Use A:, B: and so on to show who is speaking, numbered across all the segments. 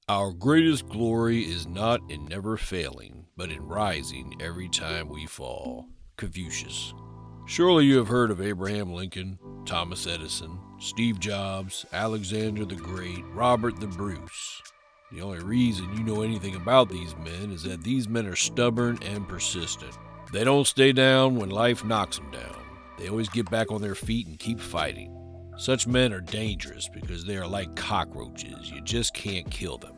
A: Our greatest glory is not in never failing, but in rising every time we fall. Confucius. Surely you have heard of Abraham Lincoln, Thomas Edison, Steve Jobs, Alexander the Great, Robert the Bruce. The only reason you know anything about these men is that these men are stubborn and persistent. They don't stay down when life knocks them down. They always get back on their feet and keep fighting. Such men are dangerous because they are like cockroaches. You just can't kill them.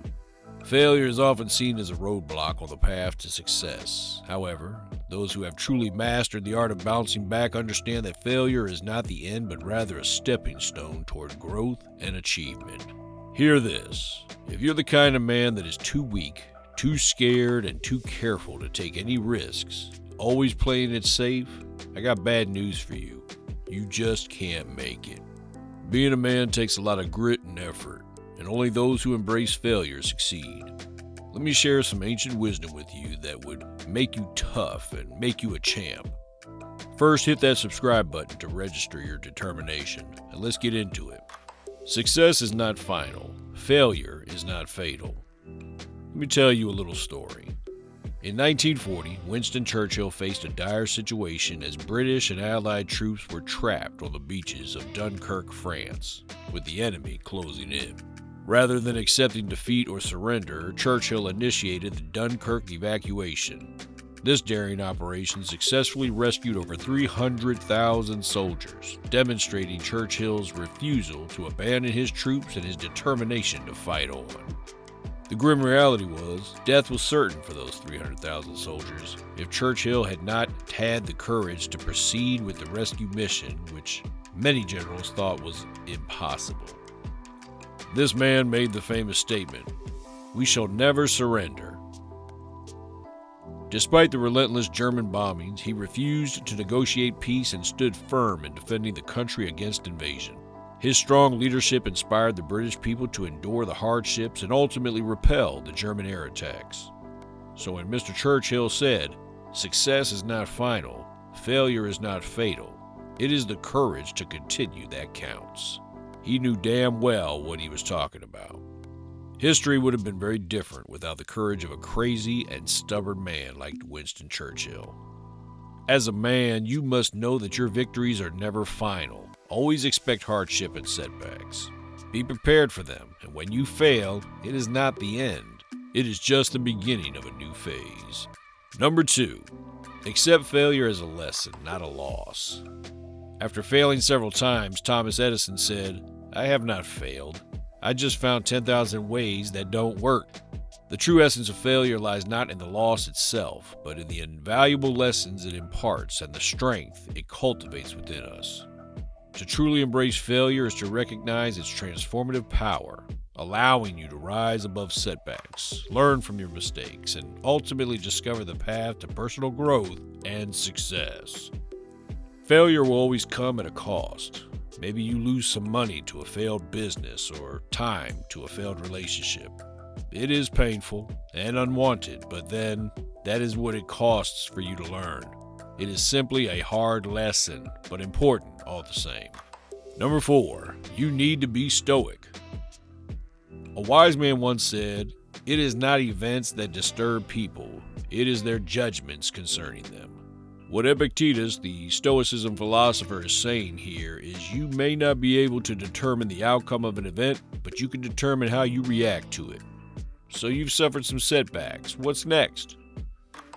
A: Failure is often seen as a roadblock on the path to success. However, those who have truly mastered the art of bouncing back understand that failure is not the end, but rather a stepping stone toward growth and achievement. Hear this. If you're the kind of man that is too weak, too scared, and too careful to take any risks, always playing it safe, I got bad news for you. You just can't make it. Being a man takes a lot of grit and effort, and only those who embrace failure succeed. Let me share some ancient wisdom with you that would make you tough and make you a champ. First, hit that subscribe button to register your determination, and let's get into it. Success is not final. Failure is not fatal. Let me tell you a little story. In 1940, Winston Churchill faced a dire situation as British and Allied troops were trapped on the beaches of Dunkirk, France, with the enemy closing in. Rather than accepting defeat or surrender, Churchill initiated the Dunkirk evacuation. This daring operation successfully rescued over 300,000 soldiers, demonstrating Churchill's refusal to abandon his troops and his determination to fight on. The grim reality was, death was certain for those 300,000 soldiers if Churchill had not had the courage to proceed with the rescue mission, which many generals thought was impossible. This man made the famous statement, "We shall never surrender." Despite the relentless German bombings, he refused to negotiate peace and stood firm in defending the country against invasion. His strong leadership inspired the British people to endure the hardships and ultimately repel the German air attacks. So when Mr. Churchill said, "Success is not final, failure is not fatal, it is the courage to continue that counts," he knew damn well what he was talking about. History would have been very different without the courage of a crazy and stubborn man like Winston Churchill. As a man, you must know that your victories are never final. Always expect hardship and setbacks. Be prepared for them, and when you fail, it is not the end. It is just the beginning of a new phase. Number 2, accept failure as a lesson, not a loss. After failing several times, Thomas Edison said, "I have not failed. I just found 10,000 ways that don't work." The true essence of failure lies not in the loss itself, but in the invaluable lessons it imparts and the strength it cultivates within us. To truly embrace failure is to recognize its transformative power, allowing you to rise above setbacks, learn from your mistakes, and ultimately discover the path to personal growth and success. Failure will always come at a cost. Maybe you lose some money to a failed business or time to a failed relationship. It is painful and unwanted, but then that is what it costs for you to learn. It is simply a hard lesson, but important all the same. Number 4, you need to be stoic. A wise man once said, "It is not events that disturb people, it is their judgments concerning them." What Epictetus, the Stoicism philosopher, is saying here is you may not be able to determine the outcome of an event, but you can determine how you react to it. So you've suffered some setbacks. What's next?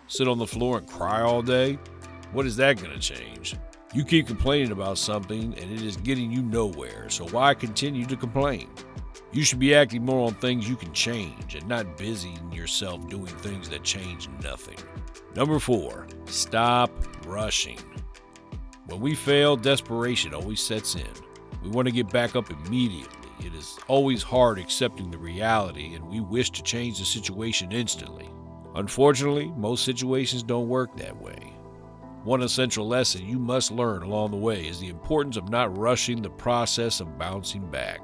A: Sit on the floor and cry all day? What is that going to change? You keep complaining about something and it is getting you nowhere, so why continue to complain? You should be acting more on things you can change and not busying yourself doing things that change nothing. Number 4, stop rushing. When we fail, desperation always sets in. We want to get back up immediately. It is always hard accepting the reality, and we wish to change the situation instantly. Unfortunately, most situations don't work that way. One essential lesson you must learn along the way is the importance of not rushing the process of bouncing back.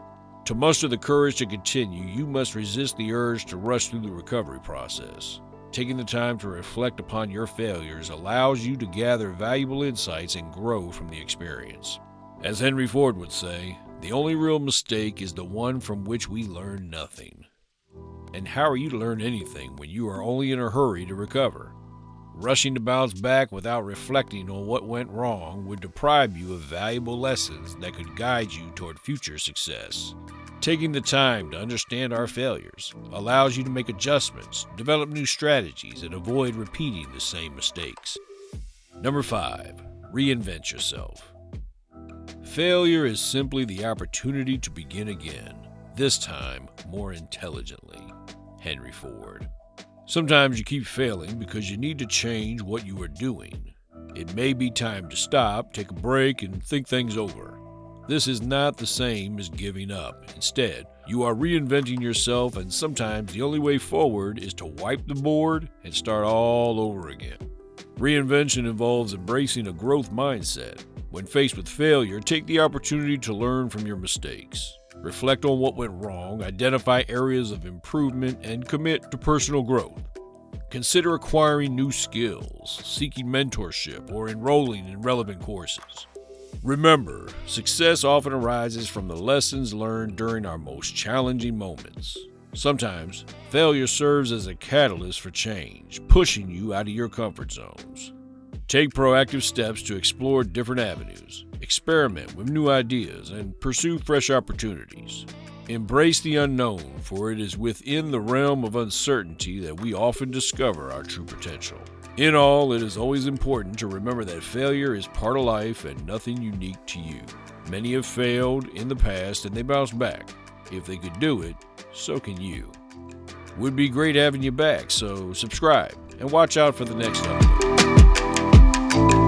A: To muster the courage to continue, you must resist the urge to rush through the recovery process. Taking the time to reflect upon your failures allows you to gather valuable insights and grow from the experience. As Henry Ford would say, the only real mistake is the one from which we learn nothing. And how are you to learn anything when you are only in a hurry to recover? Rushing to bounce back without reflecting on what went wrong would deprive you of valuable lessons that could guide you toward future success. Taking the time to understand our failures allows you to make adjustments, develop new strategies, and avoid repeating the same mistakes. Number 5. Reinvent yourself. Failure is simply the opportunity to begin again, this time more intelligently. Henry Ford. Sometimes you keep failing because you need to change what you are doing. It may be time to stop, take a break, and think things over. This is not the same as giving up. Instead, you are reinventing yourself, and sometimes the only way forward is to wipe the board and start all over again. Reinvention involves embracing a growth mindset. When faced with failure, take the opportunity to learn from your mistakes. Reflect on what went wrong, identify areas of improvement, and commit to personal growth. Consider acquiring new skills, seeking mentorship, or enrolling in relevant courses. Remember, success often arises from the lessons learned during our most challenging moments. Sometimes, failure serves as a catalyst for change, pushing you out of your comfort zones. Take proactive steps to explore different avenues, experiment with new ideas, and pursue fresh opportunities. Embrace the unknown, for it is within the realm of uncertainty that we often discover our true potential. In all, it is always important to remember that failure is part of life and nothing unique to you. Many have failed in the past and they bounced back. If they could do it, so can you. Would be great having you back, so subscribe and watch out for the next upload.